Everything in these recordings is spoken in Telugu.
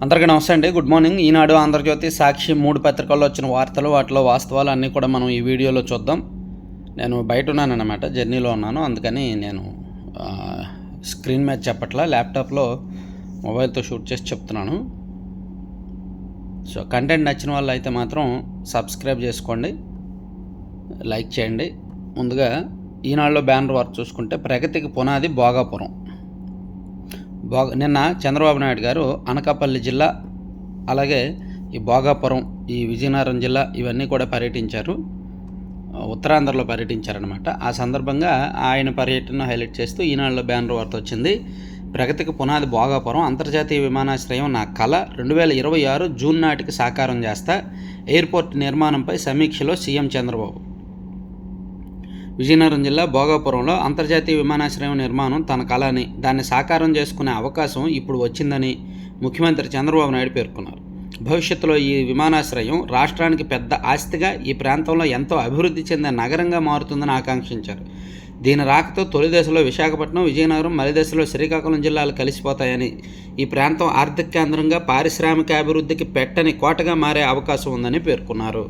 అందరికీ నమస్తే అండి. Good morning. ఈనాడు, ఆంధ్రజ్యోతి, సాక్షి 3 పత్రికల్లో వచ్చిన వార్తలు, వాటిలో వాస్తవాలు అన్నీ కూడా మనం ఈ వీడియోలో చూద్దాం. నేను బయట ఉన్నానన్నమాట, జర్నీలో ఉన్నాను. అందుకని నేను స్క్రీన్ మీద చెప్పట్లా, ల్యాప్టాప్లో మొబైల్తో షూట్ చేసి చెప్తున్నాను. సో కంటెంట్ నచ్చిన వాళ్ళు అయితే మాత్రం సబ్స్క్రైబ్ చేసుకోండి, లైక్ చేయండి. ముందుగా ఈనాడులో బ్యానర్ వర్క్ చూసుకుంటే ప్రగతికి పునాది భోగాపురం. నిన్న చంద్రబాబు నాయుడు గారు అనకాపల్లి జిల్లా, అలాగే ఈ భోగాపురం, ఈ విజయనగరం జిల్లా ఇవన్నీ కూడా పర్యటించారు, ఉత్తరాంధ్రలో పర్యటించారనమాట. ఆ సందర్భంగా ఆయన పర్యటన హైలైట్ చేస్తూ ఈనాడులో బ్యానర్ వార్త వచ్చింది. ప్రగతికి పునాది భోగాపురం, అంతర్జాతీయ విమానాశ్రయం నా కళ, 2026 జూన్ నాటికి సాకారం చేస్తా, ఎయిర్పోర్ట్ నిర్మాణంపై సమీక్షలో సీఎం చంద్రబాబు. విజయనగరం జిల్లా భోగాపురంలో అంతర్జాతీయ విమానాశ్రయం నిర్మాణం తన కళ అని, దాన్ని సాకారం చేసుకునే అవకాశం ఇప్పుడు వచ్చిందని ముఖ్యమంత్రి చంద్రబాబు నాయుడు పేర్కొన్నారు. భవిష్యత్తులో ఈ విమానాశ్రయం రాష్ట్రానికి పెద్ద ఆస్తిగా, ఈ ప్రాంతంలో ఎంతో అభివృద్ధి చెందే నగరంగా మారుతుందని ఆకాంక్షించారు. దీని రాకతో తొలి దశలో విశాఖపట్నం, విజయనగరం, మలి దశలో శ్రీకాకుళం జిల్లాలు కలిసిపోతాయని, ఈ ప్రాంతం ఆర్థిక కేంద్రంగా, పారిశ్రామిక అభివృద్ధికి పెట్టని కోటగా మారే అవకాశం ఉందని పేర్కొన్నారు.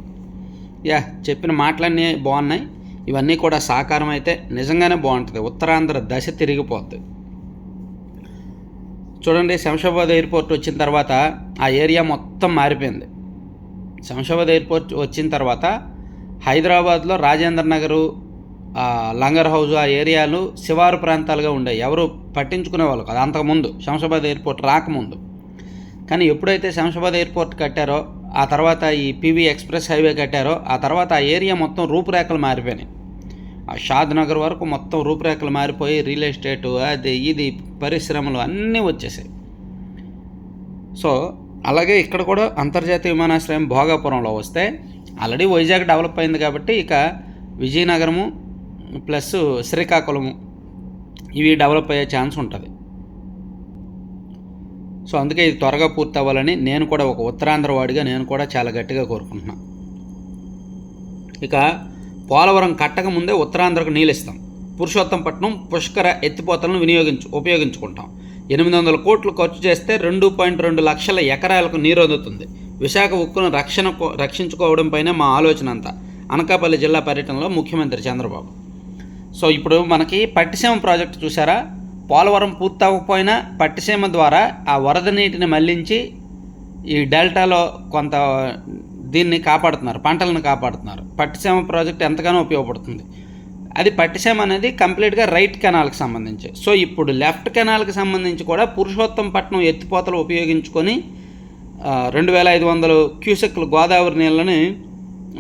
చెప్పిన మాటలన్నీ బాగున్నాయి. ఇవన్నీ కూడా సాకారం అయితే నిజంగానే బాగుంటుంది. ఉత్తరాంధ్ర దశ తిరిగిపోద్ది. చూడండి, శంషాబాద్ ఎయిర్పోర్ట్ వచ్చిన తర్వాత ఆ ఏరియా మొత్తం మారిపోయింది. శంషాబాద్ ఎయిర్పోర్ట్ వచ్చిన తర్వాత హైదరాబాద్లో రాజేంద్ర నగరు, లంగర్ హౌజ్, ఆ ఏరియాలు శివారు ప్రాంతాలుగా ఉండేవి. ఎవరు పట్టించుకునేవాళ్ళు కాదు అంతకుముందు, శంషాబాద్ ఎయిర్పోర్ట్ రాకముందు. కానీ ఎప్పుడైతే శంషాబాద్ ఎయిర్పోర్ట్ కట్టారో, ఆ తర్వాత ఈ పివి ఎక్స్ప్రెస్ హైవే కట్టారో, ఆ తర్వాత ఆ ఏరియా మొత్తం రూపురేఖలు మారిపోయినాయి. ఆ షాద్ నగర్ వరకు మొత్తం రూపురేఖలు మారిపోయి రియల్ ఎస్టేటు, అది ఇది పరిశ్రమలు అన్నీ వచ్చేసాయి. సో అలాగే ఇక్కడ కూడా అంతర్జాతీయ విమానాశ్రయం భోగాపురంలో వస్తే, ఆల్రెడీ వైజాగ్ డెవలప్ అయింది కాబట్టి ఇక విజయనగరము ప్లస్ శ్రీకాకుళము ఇవి డెవలప్ అయ్యే ఛాన్స్ ఉంటుంది. సో అందుకే ఇది త్వరగా పూర్తి అవ్వాలని నేను కూడా, ఒక ఉత్తరాంధ్ర వాడిగా నేను కూడా చాలా గట్టిగా కోరుకుంటున్నాను. ఇక పోలవరం కట్టక ముందే ఉత్తరాంధ్రకు నీళ్ళు ఇస్తాం. పురుషోత్తంపట్నం పుష్కర ఎత్తిపోతలను ఉపయోగించుకుంటాం. 800 కోట్లు ఖర్చు చేస్తే 2.2 లక్షల ఎకరాలకు నీరు అందుతుంది. విశాఖ ఉక్కును రక్షించుకోవడంపైనే మా ఆలోచన అంతా. అనకాపల్లి జిల్లా పర్యటనలో ముఖ్యమంత్రి చంద్రబాబు. సో ఇప్పుడు మనకి పట్టిసీమ ప్రాజెక్టు చూసారా, పోలవరం పూర్తవకపోయినా పట్టిసీమ ద్వారా ఆ వరద నీటిని మళ్లించి ఈ డెల్టాలో కొంత దీన్ని కాపాడుతున్నారు, పంటలను కాపాడుతున్నారు. పట్టిసీమ ప్రాజెక్ట్ ఎంతగానో ఉపయోగపడుతుంది. అది పట్టిసీమ అనేది కంప్లీట్గా రైట్ కెనాల్కి సంబంధించి. సో ఇప్పుడు లెఫ్ట్ కెనాల్కి సంబంధించి కూడా పురుషోత్తంపట్నం ఎత్తిపోతలు ఉపయోగించుకొని 2500 క్యూసెక్లు గోదావరి నీళ్ళని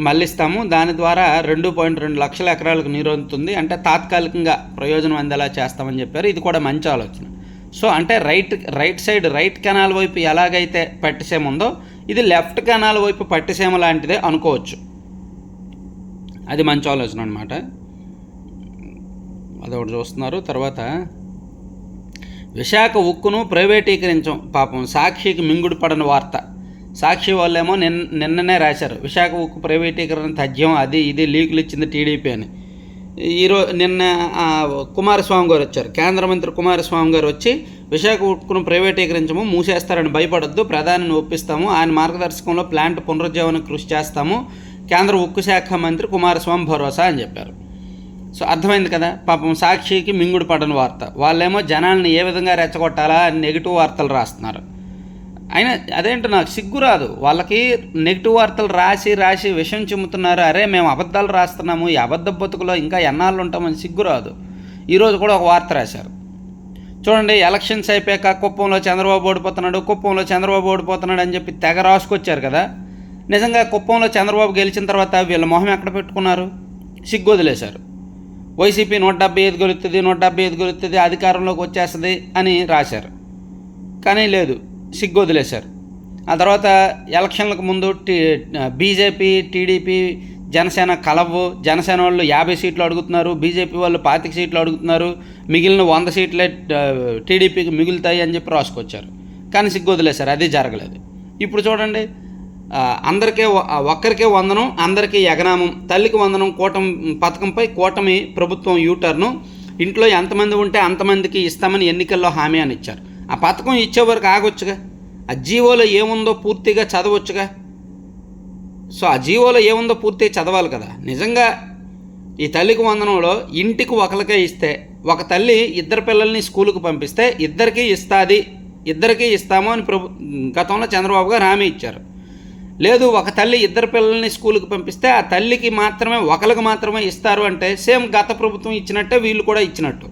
మళ్ళిస్తాము. దాని ద్వారా 2.2 లక్షల ఎకరాలకు నీరు అందుతుంది. అంటే తాత్కాలికంగా ప్రయోజనం అందేలా చేస్తామని చెప్పారు. ఇది కూడా మంచి ఆలోచన. సో అంటే రైట్ సైడ్, రైట్ కెనాల్ వైపు ఎలాగైతే పట్టిసీమ ఉందో, ఇది లెఫ్ట్ కెనాల్ వైపు పట్టిసీమ లాంటిదే అనుకోవచ్చు. అది మంచి ఆలోచన అనమాట. అదొకటి చూస్తున్నారు. తర్వాత విశాఖ ఉక్కును ప్రైవేటీకరించాం, పాపం సాక్షికి మింగుడు పడని వార్త. సాక్షి వాళ్ళేమో నిన్ననే రాశారు, విశాఖ ఉక్కు ప్రైవేటీకరణ తథ్యం, అది ఇది లీకులు ఇచ్చింది టీడీపీ అని. నిన్న కుమారస్వామి గారు వచ్చారు, కేంద్ర మంత్రి కుమారస్వామి గారు వచ్చి, విశాఖ ఉక్కును ప్రైవేటీకరించము, మూసేస్తారని భయపడొద్దు, ప్రధానిని ఒప్పిస్తాము, ఆయన మార్గదర్శకంలో ప్లాంట్ పునరుజ్జీవన కృషి చేస్తాము, కేంద్ర ఉక్కు శాఖ మంత్రి కుమారస్వామి భరోసా అని చెప్పారు. సో అర్థమైంది కదా, పాపం సాక్షికి మింగుడు పడని వార్త. వాళ్ళేమో జనాల్ని ఏ విధంగా రెచ్చగొట్టాలా అని నెగిటివ్ వార్తలు రాస్తున్నారు. అయినా అదేంటో నాకు సిగ్గు రాదు. వాళ్ళకి నెగిటివ్ వార్తలు రాసి విషయం చెమ్ముతున్నారు. అరే మేము అబద్ధాలు రాస్తున్నాము, ఈ అబద్ధ బతుకులో ఇంకా ఎన్నాళ్ళు ఉంటామని సిగ్గు రాదు. ఈరోజు కూడా ఒక వార్త రాశారు చూడండి. ఎలక్షన్స్ అయిపోయాక కుప్పంలో చంద్రబాబు ఓడిపోతున్నాడు అని చెప్పి తెగ రాసుకొచ్చారు కదా. నిజంగా కుప్పంలో చంద్రబాబు గెలిచిన తర్వాత వీళ్ళ మొహం ఎక్కడ పెట్టుకున్నారు? సిగ్గు వదిలేశారు. వైసీపీ 175 గెలుస్తుంది, అధికారంలోకి వచ్చేస్తుంది అని రాశారు. కానీ లేదు, సిగ్గు వదిలేశారు. ఆ తర్వాత ఎలక్షన్లకు ముందు బీజేపీ, టీడీపీ, జనసేన కలవు. జనసేన వాళ్ళు 50 సీట్లు అడుగుతున్నారు, బీజేపీ వాళ్ళు 25 సీట్లు అడుగుతున్నారు, మిగిలిన 100 సీట్లే టీడీపీకి మిగులుతాయి అని చెప్పి రాసుకొచ్చారు. కానీ సిగ్గు వదిలేశారు, అది జరగలేదు. ఇప్పుడు చూడండి, ఒక్కరికే వందనం, అందరికీ ఎగనామం, తల్లికి వందనం పథకంపై కూటమి ప్రభుత్వం యూటర్ను, ఇంట్లో ఎంతమంది ఉంటే అంతమందికి ఇస్తామని ఎన్నికల్లో హామీ అని ఇచ్చారు. ఆ పథకం ఇచ్చే వరకు ఆగొచ్చుగా. ఆ జీవోలో ఏముందో పూర్తిగా చదవచ్చుగా. సో ఆ జీవోలో ఏముందో పూర్తిగా చదవాలి కదా. నిజంగా ఈ తల్లికి వందనంలో ఇంటికి ఒకరికే ఇస్తే, ఒక తల్లి ఇద్దరు పిల్లల్ని స్కూలుకు పంపిస్తే ఇద్దరికీ ఇస్తాము అని గతంలో చంద్రబాబు గారు హామీ ఇచ్చారు. లేదు, ఒక తల్లి ఇద్దరు పిల్లల్ని స్కూలుకి పంపిస్తే ఆ తల్లికి మాత్రమే, ఒకరికి మాత్రమే ఇస్తారు అంటే సేమ్ గత ప్రభుత్వం ఇచ్చినట్టే వీళ్ళు కూడా ఇచ్చినట్టు,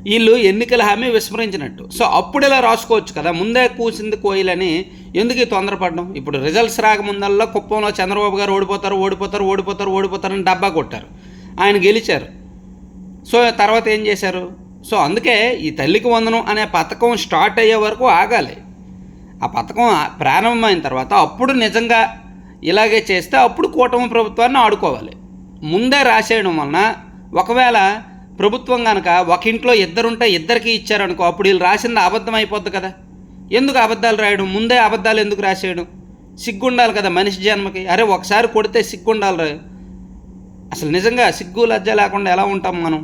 వీళ్ళు ఎన్నికల హామీ విస్మరించినట్టు. సో అప్పుడు ఇలా రాసుకోవచ్చు కదా, ముందే కూసింది కోయిలని ఎందుకు ఈ తొందరపడడం. ఇప్పుడు రిజల్ట్స్ రాకముందల్లా కుప్పంలో చంద్రబాబు గారు ఓడిపోతారని డబ్బా కొట్టారు, ఆయన గెలిచారు. సో తర్వాత ఏం చేశారు? సో అందుకే ఈ తల్లికి వందనం అనే పథకం స్టార్ట్ అయ్యే వరకు ఆగాలి. ఆ పథకం ప్రారంభమైన తర్వాత అప్పుడు నిజంగా ఇలాగే చేస్తే అప్పుడు కూటమి ప్రభుత్వాన్ని ఆడుకోవాలి. ముందే రాసేయడం వలన ఒకవేళ ప్రభుత్వం కనుక ఒక ఇంట్లో ఇద్దరుంటే ఇద్దరికి ఇచ్చారనుకో, అప్పుడు వీళ్ళు రాసింది అబద్ధం అయిపోద్ది కదా. ఎందుకు అబద్ధాలు రాయడం? ముందే అబద్ధాలు ఎందుకు రాసేయడం? సిగ్గుండాలి కదా మనిషి జన్మకి. అరే ఒకసారి కొడితే సిగ్గుండాలి. అసలు నిజంగా సిగ్గు లజ్జ లేకుండా ఎలా ఉంటాం మనం?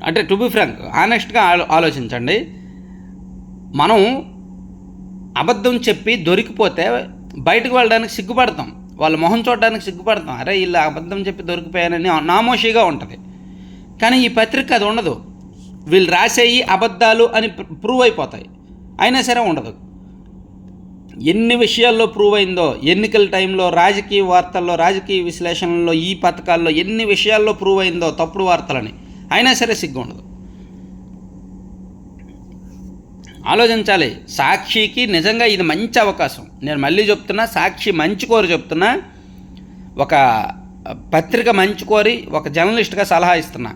అంటే టు బి ఫ్రాంక్, ఆనెస్ట్గా ఆలోచించండి. మనం అబద్ధం చెప్పి దొరికిపోతే బయటకు వెళ్ళడానికి సిగ్గుపడతాం, వాళ్ళ మొహం చూడడానికి సిగ్గుపడతాం. అరే వీళ్ళు అబద్ధం చెప్పి దొరికిపోయానని నామోషిగా ఉంటుంది. కానీ ఈ పత్రిక అది ఉండదు. వీళ్ళు రాసేయి అబద్ధాలు అని ప్రూవ్ అయిపోతాయి, అయినా సరే ఉండదు. ఎన్ని విషయాల్లో ప్రూవ్ అయిందో, ఎన్నికల టైంలో, రాజకీయ వార్తల్లో, రాజకీయ విశ్లేషణల్లో, ఈ పథకాల్లో ఎన్ని విషయాల్లో ప్రూవ్ అయిందో తప్పుడు వార్తలని, అయినా సరే సిగ్గు ఉండదు. ఆలోచించాలి. సాక్షికి నిజంగా ఇది మంచి అవకాశం. నేను మళ్ళీ చెప్తున్నా, సాక్షి మంచి కోరి చెప్తున్నా, ఒక పత్రిక మంచి కోరి ఒక జర్నలిస్ట్గా సలహా ఇస్తున్నా.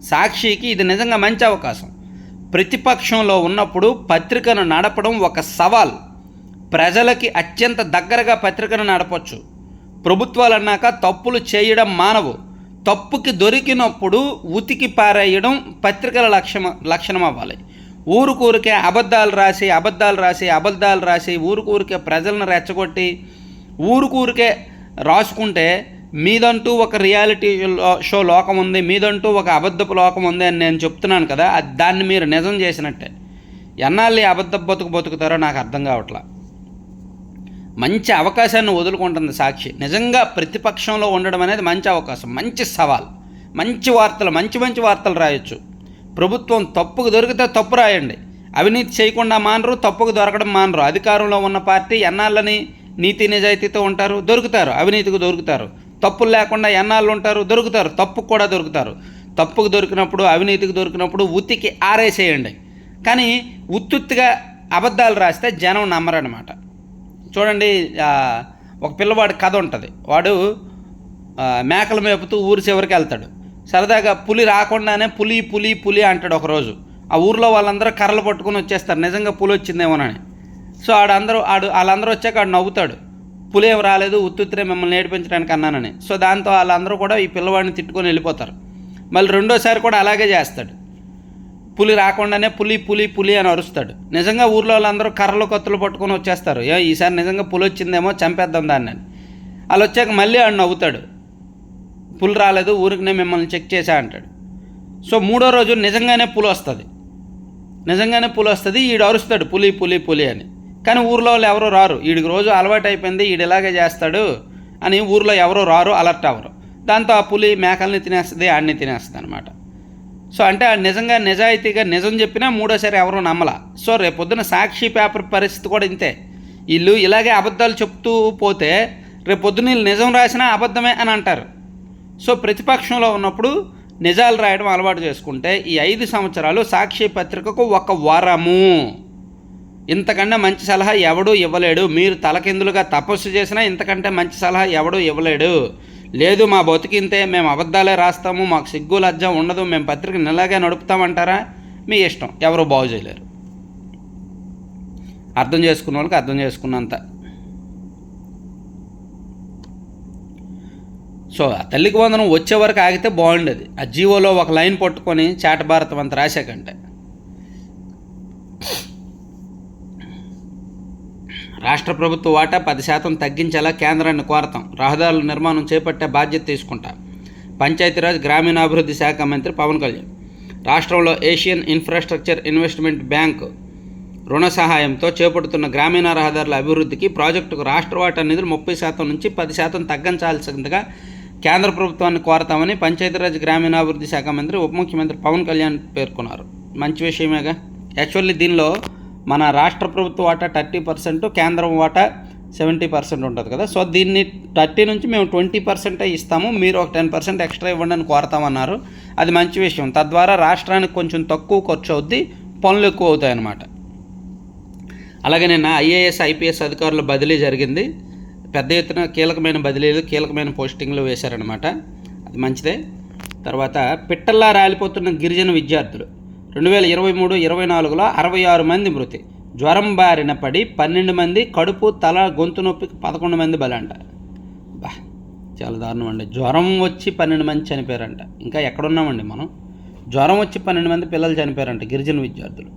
సాక్షికి ఇది నిజంగా మంచి అవకాశం. ప్రతిపక్షంలో ఉన్నప్పుడు పత్రికను నడపడం ఒక సవాల్. ప్రజలకి అత్యంత దగ్గరగా పత్రికను నడపచ్చు. ప్రభుత్వాలు అన్నాక తప్పులు చేయడం మానవు. తప్పుకి దొరికినప్పుడు ఉతికి పారేయడం పత్రికల లక్షణం అవ్వాలి. ఊరికే అబద్ధాలు రాసి ఊరికే ప్రజలను రెచ్చగొట్టి ఊరికే రాసుకుంటే మీదంటూ ఒక రియాలిటీ షో లోకం ఉంది, మీదంటూ ఒక అబద్ధపు లోకం ఉంది అని నేను చెప్తున్నాను కదా. దాన్ని మీరు నిజం చేసినట్టే. ఎన్నాళ్ళు అబద్ధ బతుకుతారో నాకు అర్థం కావట్లా. మంచి అవకాశాన్ని వదులుకుంటుంది సాక్షి. నిజంగా ప్రతిపక్షంలో ఉండడం అనేది మంచి అవకాశం, మంచి సవాల్. మంచి వార్తలు రాయొచ్చు. ప్రభుత్వం తప్పుకు దొరికితే తప్పు రాయండి. అవినీతి చేయకుండా మానరు, తప్పుకు దొరకడం మానరు. అధికారంలో ఉన్న పార్టీ ఎన్నాళ్ళని నీతి నిజాయితీతో ఉంటారు, దొరుకుతారు. అవినీతికి దొరుకుతారు. తప్పులు లేకుండా ఎన్నాళ్ళు ఉంటారు, దొరుకుతారు. తప్పుకు కూడా దొరుకుతారు. తప్పుకు దొరికినప్పుడు, అవినీతికి దొరికినప్పుడు ఉతికి ఆరేసేయండి. కానీ ఉత్తుత్తిగా అబద్ధాలు రాస్తే జనం నమ్మరనమాట. చూడండి, ఒక పిల్లవాడి కథ ఉంటుంది. వాడు మేకలు మేపుతూ ఊరి చివరికి వెళ్తాడు. సరదాగా పులి రాకుండానే పులి అంటాడు ఒకరోజు. ఆ ఊర్లో వాళ్ళందరూ కర్రలు పట్టుకుని వచ్చేస్తారు, నిజంగా పులి వచ్చిందేమోనని. సో వాళ్ళందరూ వచ్చాక ఆడు నవ్వుతాడు, పులి ఏం రాలేదు, ఉత్తుత్తిరే మిమ్మల్ని ఏడిపించడానికి అన్నానని. సో దాంతో వాళ్ళందరూ కూడా ఈ పిల్లవాడిని తిట్టుకొని వెళ్ళిపోతారు. మళ్ళీ రెండోసారి కూడా అలాగే చేస్తాడు. పులి రాకుండానే పులి అని అరుస్తాడు. నిజంగా ఊర్లో వాళ్ళందరూ కర్రలు కత్తులు పట్టుకొని వచ్చేస్తారు. ఈసారి నిజంగా పులి వచ్చిందేమో, చంపేద్దాం దాన్ని అని. వాళ్ళు వచ్చాక మళ్ళీ ఆడు నవ్వుతాడు, పులి రాలేదు, ఊరికినే మిమ్మల్ని చెక్ చేశా అంటాడు. సో మూడో రోజు నిజంగానే పులి వస్తుంది. ఈడు అరుస్తాడు పులి అని. కానీ ఊర్లో వాళ్ళు ఎవరో రారు. వీడికి రోజు అలవాటు అయిపోయింది, వీడు ఇలాగే చేస్తాడు అని ఊర్లో ఎవరో రారు, అలర్ట్ అవ్వరు. దాంతో ఆ పులి మేకల్ని తినేస్తుంది, ఆడిని తినేస్తుంది అనమాట. సో అంటే నిజంగా నిజాయితీగా నిజం చెప్పినా మూడోసారి ఎవరో నమ్మలా. సో రేపొద్దున సాక్షి పేపర్ పరిస్థితి కూడా ఇంతే. వీళ్ళు ఇలాగే అబద్ధాలు చెప్తూ పోతే రేపొద్దున వీళ్ళు నిజం రాసినా అబద్ధమే అని అంటారు. సో ప్రతిపక్షంలో ఉన్నప్పుడు నిజాలు రాయడం అలవాటు చేసుకుంటే ఈ 5 సంవత్సరాలు సాక్షి పత్రికకు ఒక వరము. ఇంతకంటే మంచి సలహా ఎవడూ ఇవ్వలేడు. మీరు తలకిందులుగా తపస్సు చేసినా ఇంతకంటే మంచి సలహా ఎవడూ ఇవ్వలేడు. లేదు మా బతికింతే, మేము అబద్ధాలే రాస్తాము, మాకు సిగ్గు లజ్జ ఉండదు, మేము పత్రికను ఇలాగే నడుపుతామంటారా? మీ ఇష్టం, ఎవరు బాగు చేయలేరు. అర్థం చేసుకున్న వాళ్ళకి అర్థం చేసుకున్నంత. సో ఆ తల్లికి వందనం వచ్చే వరకు ఆగితే బాగుండేది. ఆ జీవోలో ఒక లైన్ పట్టుకొని చాట భారతం అంత రాశాకంటే. రాష్ట్ర ప్రభుత్వ వాటా 10% తగ్గించేలా కేంద్రాన్ని కోరతాం. రహదారుల నిర్మాణం చేపట్టే బాధ్యత తీసుకుంటా. పంచాయతీరాజ్ గ్రామీణాభివృద్ధి శాఖ మంత్రి పవన్ కళ్యాణ్. రాష్ట్రంలో ఏషియన్ ఇన్ఫ్రాస్ట్రక్చర్ ఇన్వెస్ట్మెంట్ బ్యాంక్ రుణ సహాయంతో చేపడుతున్న గ్రామీణ రహదారుల అభివృద్ధికి ప్రాజెక్టుకు రాష్ట్ర వాటా నిధులు 30% నుంచి 10% తగ్గించాల్సిందిగా కేంద్ర ప్రభుత్వాన్ని కోరతామని పంచాయతీరాజ్ గ్రామీణాభివృద్ధి శాఖ మంత్రి ఉప ముఖ్యమంత్రి పవన్ కళ్యాణ్ పేర్కొన్నారు. మంచి విషయమేగా. యాక్చువల్లీ దీనిలో మన రాష్ట్ర ప్రభుత్వ వాటా 30%, కేంద్రం వాటా 70% ఉంటుంది కదా. సో దీన్ని 30 నుంచి మేము 20% ఇస్తాము, మీరు ఒక 10% ఎక్స్ట్రా ఇవ్వండి అని కోరతామన్నారు. అది మంచి విషయం. తద్వారా రాష్ట్రానికి కొంచెం తక్కువ ఖర్చు అవుద్ది, పనులు ఎక్కువ అవుతాయి అన్నమాట. అలాగే నిన్న ఐఏఎస్ ఐపీఎస్ అధికారుల బదిలీ జరిగింది. పెద్ద ఎత్తున కీలకమైన బదిలీలు, కీలకమైన పోస్టింగ్లు వేశారనమాట. అది మంచిదే. తర్వాత పిట్టల్లా రాలిపోతున్న గిరిజన విద్యార్థులు 2023-24లో 66 మంది మృతి, జ్వరం బారిన పడి 12 మంది, కడుపు తల గొంతు నొప్పికి 11 మంది బలంట. బా, చాలా దారుణం అండి. జ్వరం వచ్చి 12 మంది చనిపోయారంట. ఇంకా ఎక్కడున్నామండి మనం? జ్వరం వచ్చి 12 మంది పిల్లలు చనిపోయారంట, గిరిజన విద్యార్థులు.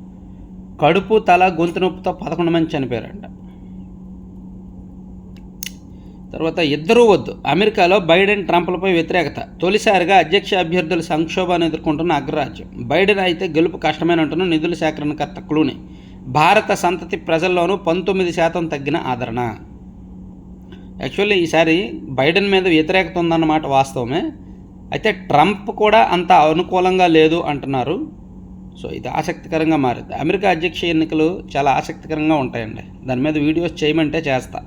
కడుపు తల గొంతు నొప్పితో 11 మంది చనిపోయారంట. తర్వాత ఇద్దరూ వద్దు, అమెరికాలో బైడెన్ ట్రంప్లపై వ్యతిరేకత, తొలిసారిగా అధ్యక్ష అభ్యర్థుల సంక్షోభాన్ని ఎదుర్కొంటున్న అగ్రరాజ్యం. బైడెన్ అయితే గెలుపు కష్టమేనంటున్న నిధుల సేకరణకర్త క్లూనీ. భారత సంతతి ప్రజల్లోనూ 19% తగ్గిన ఆదరణ. యాక్చువల్లీ ఈసారి బైడెన్ మీద వ్యతిరేకత ఉందన్నమాట వాస్తవమే. అయితే ట్రంప్ కూడా అంత అనుకూలంగా లేదు అంటున్నారు. సో ఇది ఆసక్తికరంగా మారింది. అమెరికా అధ్యక్ష ఎన్నికలు చాలా ఆసక్తికరంగా ఉంటాయండి. దాని మీద వీడియోస్ చేయమంటే చేస్తా,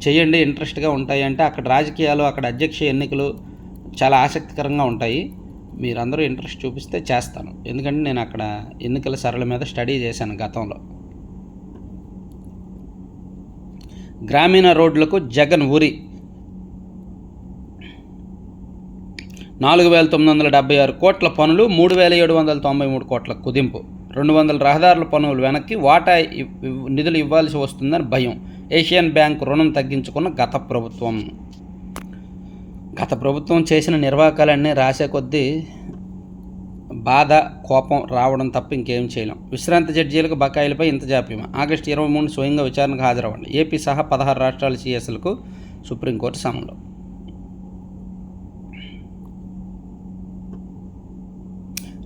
చేయండి, ఇంట్రెస్ట్గా ఉంటాయి. అంటే అక్కడ రాజకీయాలు, అక్కడ అధ్యక్ష ఎన్నికలు చాలా ఆసక్తికరంగా ఉంటాయి. మీరందరూ ఇంట్రెస్ట్ చూపిస్తే చేస్తాను. ఎందుకంటే నేను అక్కడ ఎన్నికల సరళ మీద స్టడీ చేశాను గతంలో. గ్రామీణ రోడ్లకు జగన్ ఉరి. 4,976 కోట్ల పనులు, 3,793 కోట్ల కుదింపు. 200 రహదారుల పనులు వెనక్కి, వాటా నిధులు ఇవ్వాల్సి వస్తుందని భయం. ఏషియన్ బ్యాంక్ రుణం తగ్గించుకున్న గత ప్రభుత్వం చేసిన నిర్వాహకాలన్నీ రాసే కొద్దీ బాధ, కోపం రావడం తప్ప ఇంకేం చేయలేం. విశ్రాంతి జడ్జీలకు బకాయిలపై ఇంత జాప్యమా? ఆగస్టు 23 స్వయంగా విచారణకు హాజరవ్వండి. ఏపీ సహా 16 రాష్ట్రాల సీఎస్లకు సుప్రీంకోర్టు సమన్లు.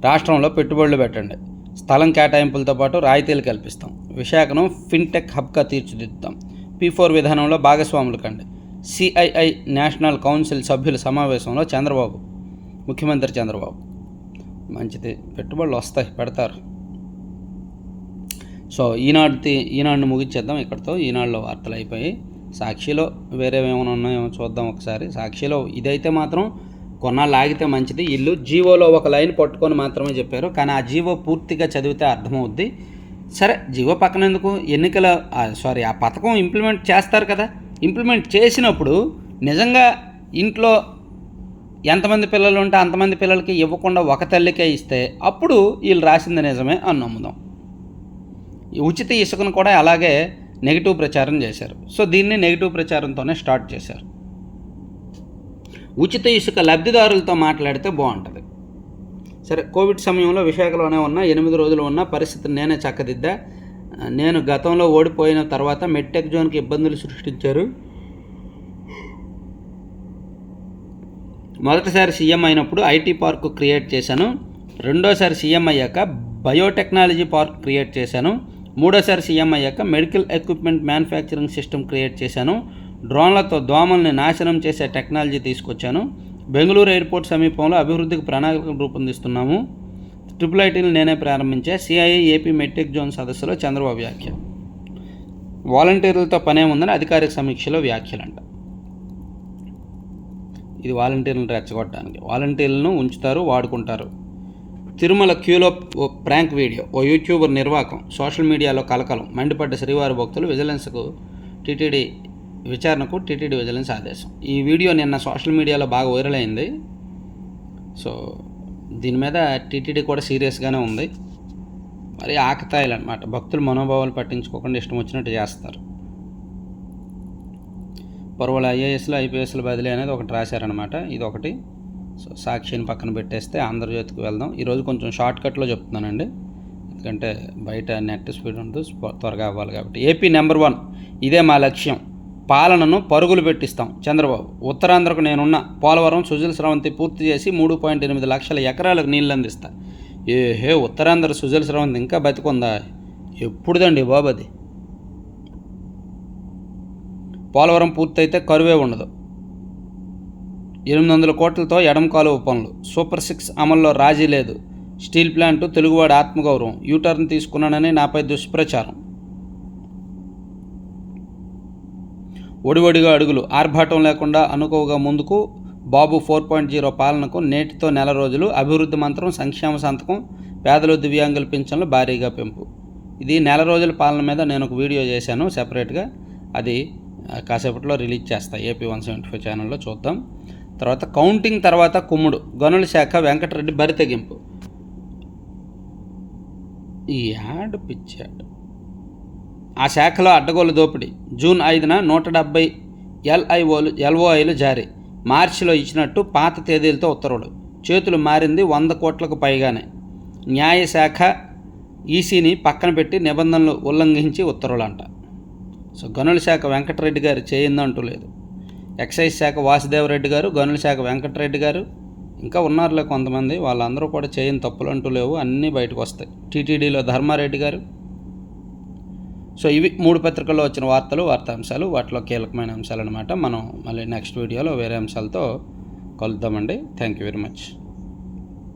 రాష్ట్రంలో పెట్టుబడులు పెట్టండి, స్థలం కేటాయింపులతో పాటు రాయితీలు కల్పిస్తాం. విశాఖను ఫిన్టెక్ హబ్గా తీర్చిదిద్దుతాం. P4 విధానంలో భాగస్వాములు కండి. CII నేషనల్ కౌన్సిల్ సభ్యుల సమావేశంలో ముఖ్యమంత్రి చంద్రబాబు. మంచిది, పెట్టుబడులు వస్తాయి, పెడతారు. సో ఈనాడుని ముగించేద్దాం ఇక్కడితో. ఈనాడులో వార్తలు అయిపోయి, సాక్షిలో వేరే ఏమైనా ఉన్నాయో చూద్దాం ఒకసారి. సాక్షిలో ఇదైతే మాత్రం కొన్నాళ్ళు ఆగితే మంచిది. ఇల్లు జీవోలో ఒక లైన్ పట్టుకొని మాత్రమే చెప్పారు, కానీ ఆ జీవో పూర్తిగా చదివితే అర్థమవుద్ది. సరే, జీవో పక్కన ఎందుకు, ఆ పథకం ఇంప్లిమెంట్ చేస్తారు కదా. ఇంప్లిమెంట్ చేసినప్పుడు నిజంగా ఇంట్లో ఎంతమంది పిల్లలు ఉంటే అంతమంది పిల్లలకి ఇవ్వకుండా ఒక తల్లికే ఇస్తే అప్పుడు వీళ్ళు రాసింది నిజమే అని నమ్ముదాం. ఉచిత ఇసుకను కూడా అలాగే నెగిటివ్ ప్రచారం చేశారు. సో దీన్ని నెగిటివ్ ప్రచారంతోనే స్టార్ట్ చేశారు. ఉచిత ఇసుక లబ్ధిదారులతో మాట్లాడితే బాగుంటుంది. సరే, కోవిడ్ సమయంలో విశాఖలోనే ఉన్న 8 రోజులు ఉన్న పరిస్థితిని నేనే చక్కదిద్దా. నేను గతంలో ఓడిపోయిన తర్వాత మెడ్టెక్ జోన్కి ఇబ్బందులు సృష్టించారు. మొదటిసారి సీఎం అయినప్పుడు ఐటీ పార్క్ క్రియేట్ చేశాను. రెండోసారి సీఎం అయ్యాక బయోటెక్నాలజీ పార్క్ క్రియేట్ చేశాను. మూడోసారి సీఎం అయ్యాక medical equipment manufacturing system create చేశాను. డ్రోన్లతో దోమల్ని నాశనం చేసే టెక్నాలజీ తీసుకొచ్చాను. బెంగళూరు ఎయిర్పోర్ట్ సమీపంలో అభివృద్ధికి ప్రణాళికలు రూపొందిస్తున్నాము. IIITని నేనే ప్రారంభించే. CII ఏపీ మెడ్టెక్ జోన్ సదస్సులో చంద్రబాబు వ్యాఖ్య. వాలంటీర్లతో పనేముందని అధికారిక సమీక్షలో వ్యాఖ్యలంట. ఇది వాలంటీర్లను రెచ్చగొట్టడానికి. వాలంటీర్లను ఉంచుతారు, వాడుకుంటారు. తిరుమల క్యూలో ప్రాంక్ వీడియో, ఓ యూట్యూబర్ నిర్వాకం, సోషల్ మీడియాలో కలకలం, మండిపడ్డ శ్రీవారి భక్తులు. విచారణకు టీటీడీ విజిలెన్స్ ఆదేశం. ఈ వీడియో నిన్న సోషల్ మీడియాలో బాగా వైరల్ అయింది. సో దీని మీద టీటీడీ కూడా సీరియస్గానే ఉంది. మరి ఆకతాయిలు అనమాట, భక్తుల మనోభావాలు పట్టించుకోకుండా ఇష్టం వచ్చినట్టు చేస్తారు. పరువుల IASలు IPSలు బదిలీ అనేది ఒకటి రాశారనమాట, ఇది ఒకటి. సో సాక్షిని పక్కన పెట్టేస్తే ఆంధ్రజ్యోతికి వెళ్దాం. ఈరోజు కొంచెం షార్ట్కట్లో చెప్తున్నానండి, ఎందుకంటే బయట నెట్ స్పీడ్ ఉంటుంది, త్వరగా అవ్వాలి కాబట్టి. ఏపీ నెంబర్ 1, ఇదే మా లక్ష్యం, పాలనను పరుగులు పెట్టిస్తాం చంద్రబాబు. ఉత్తరాంధ్రకు నేనున్న, పోలవరం సుజల స్రవంతి పూర్తి చేసి 3.8 లక్షల ఎకరాలకు నీళ్ళు అందిస్తా. ఉత్తరాంధ్ర సుజల స్రవంతి ఇంకా బతికుందా? ఎప్పుడుదండి బాబు అది. పోలవరం పూర్తయితే కరువే ఉండదు. 800 కోట్లతో ఎడమ కాలువ పనులు. సూపర్ 6 అమల్లో రాజీ లేదు. స్టీల్ ప్లాంటు తెలుగువాడి ఆత్మగౌరవం. యూటర్న్ తీసుకున్నానని నాపై దుష్ప్రచారం. ఒడివడిగా అడుగులు. ఆర్భాటం లేకుండా అనుకోగా ముందుకు. బాబు 4.0 పాలనకు నేటితో నెల రోజులు. అభివృద్ధి మంత్రం, సంక్షేమ సంతకం. పేదలు, దివ్యాంగుల పింఛన్లు భారీగా పెంపు. ఇది నెల రోజుల పాలన మీద నేను ఒక వీడియో చేశాను సెపరేట్గా. అది కాసేపట్లో రిలీజ్ చేస్తా ఏపీ 175 ఛానల్లో చూద్దాం. తర్వాత కౌంటింగ్ తర్వాత కుమ్ముడు. గనుల శాఖ వెంకటరెడ్డి బరి తెగింపు. ఈ యాడ్ పిచ్చాడు. ఆ శాఖలో అడ్డగోలు దోపిడీ. జూన్ 5న 170 LOIలు జారీ. మార్చిలో ఇచ్చినట్టు పాత తేదీలతో ఉత్తర్వులు. చేతులు మారింది 100 కోట్లకు పైగానే. న్యాయశాఖ ఈసీని పక్కన పెట్టి నిబంధనలు ఉల్లంఘించి ఉత్తర్వులంట. సో గనుల శాఖ వెంకటరెడ్డి గారు చేయిందంటూ లేదు. ఎక్సైజ్ శాఖ వాసుదేవరెడ్డి గారు, గనుల శాఖ వెంకటరెడ్డి గారు, ఇంకా ఉన్నారులే కొంతమంది, వాళ్ళందరూ కూడా చేయని తప్పులు అంటూ లేవు, అన్నీ బయటకు వస్తాయి. టీటీడీలో ధర్మారెడ్డి గారు. సో ఇవి 3 పత్రికల్లో వచ్చిన వార్తాంశాలు, వాటిలో కీలకమైన అంశాలు అనమాట. మనం మళ్ళీ నెక్స్ట్ వీడియోలో వేరే అంశాలతో కలుద్దామండి. Thank you very much.